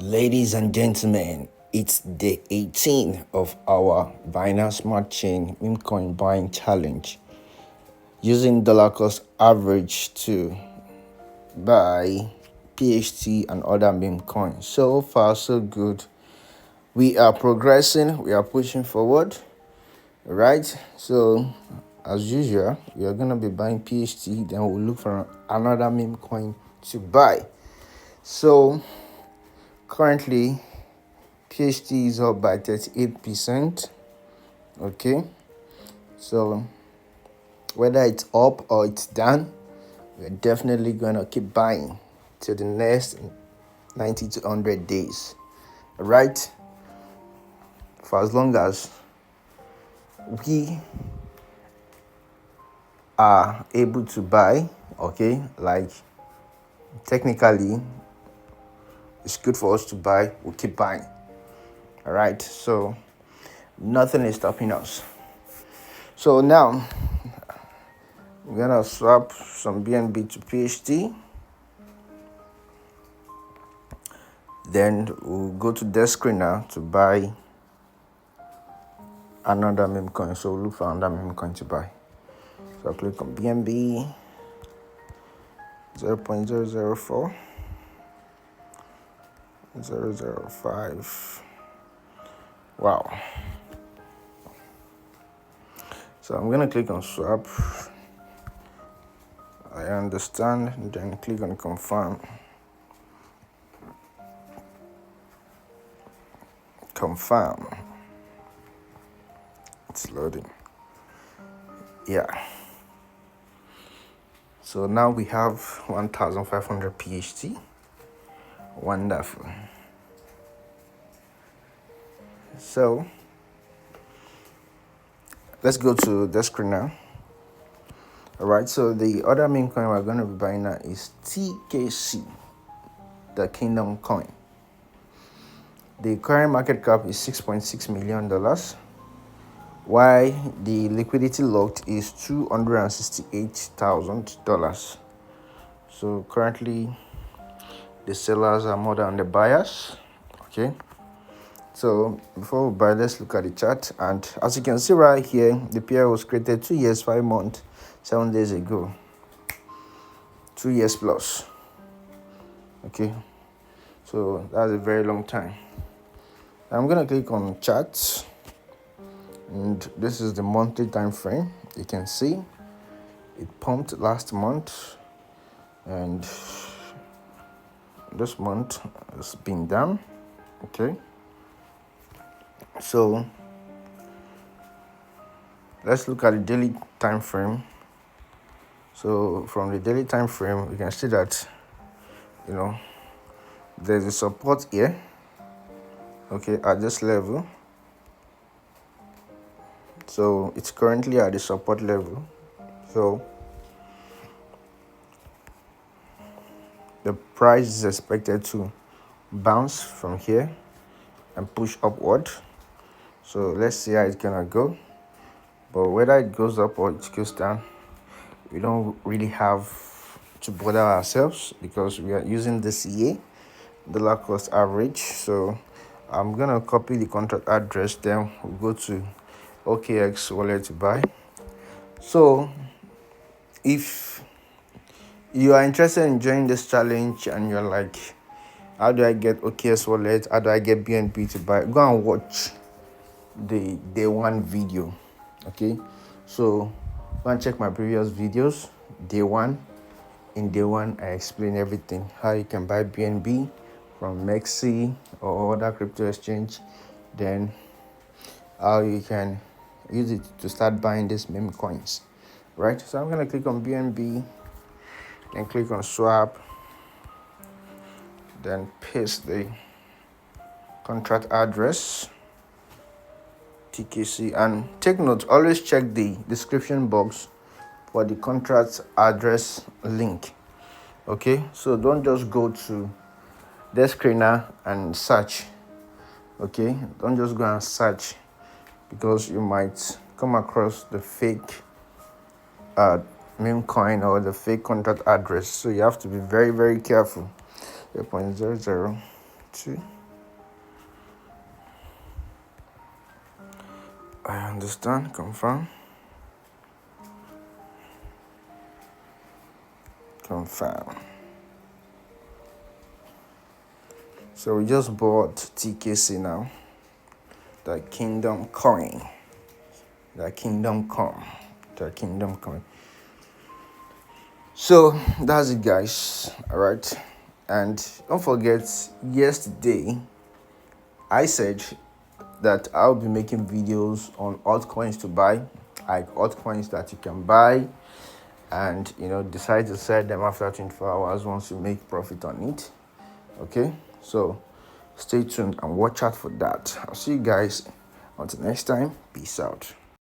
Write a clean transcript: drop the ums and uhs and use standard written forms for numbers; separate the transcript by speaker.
Speaker 1: Ladies and gentlemen, it's day 18 of our Binance Smart Chain meme coin buying challenge. Using dollar cost average to buy PHT and other meme coins. So far, so good. We are progressing, we are pushing forward, right? So, as usual, we are going to be buying PHT, then we'll look for another meme coin to buy. So, currently, PHT is up by 38%. Okay, so whether it's up or it's down, we're definitely gonna keep buying till the next 90 to 100 days, right? For as long as we are able to buy, okay, like technically it's good for us to buy, we'll keep buying. All right, so nothing is stopping us. So now we're gonna swap some BNB to PHT. Then we'll go to the screen now to buy another meme coin. So we'll look for another meme coin to buy. So I'll click on BNB 0.004 005. Wow. So I'm gonna click on swap. I understand, and then click on confirm. Confirm. It's loading. Yeah. So now we have 1,500 PHT. Wonderful. So let's go to the screen now. All right, so the other meme coin we're going to be buying now is TKC, the Kingdom coin. The current market cap is $6.6 million, while the liquidity locked is $268,000. So currently, the sellers are more than the buyers. Okay. So before we buy, let's look at the chart. And as you can see right here, the pair was created 2 years, 5 months, 7 days ago. 2 years plus. Okay. So that's a very long time. I'm gonna click on charts, and this is the monthly time frame. You can see it pumped last month, and this month has been down. Okay. So let's look at the daily time frame. So from the daily time frame, we can see that there's a support here, okay, at this level. So it's currently at the support level. So the price is expected to bounce from here and push upward. So let's see how it's gonna go. But whether it goes up or it goes down, we don't really have to bother ourselves because we are using the CA, dollar cost average. So I'm gonna copy the contract address, then we'll go to OKX wallet to buy. So if you are interested in joining this challenge and you're like, how do I get OKX wallet? How do I get BNB to buy? Go and watch the day one video. Okay, so go and check my previous videos. Day one. In day one, I explain everything, how you can buy BNB from Mexi or other crypto exchange, then how you can use it to start buying these meme coins, right? So I'm gonna click on BNB, then click on swap, then paste the contract address, TKC, and take note, always check the description box for the contract address link. Okay, so don't just go to the screener and search. Okay, don't just go and search, because you might come across the fake meme coin or the fake contract address. So you have to be very, very careful. 0.00 2. I understand. Confirm. Confirm. So we just bought TKC now. The Kingdom coin. The Kingdom coin. The Kingdom coin. So that's it, guys. All right. And don't forget, yesterday I said that I'll be making videos on altcoins to buy, like altcoins that you can buy and decide to sell them after 24 hours once you make profit on it. Okay, so stay tuned and watch out for that. I'll see you guys until next time. Peace out.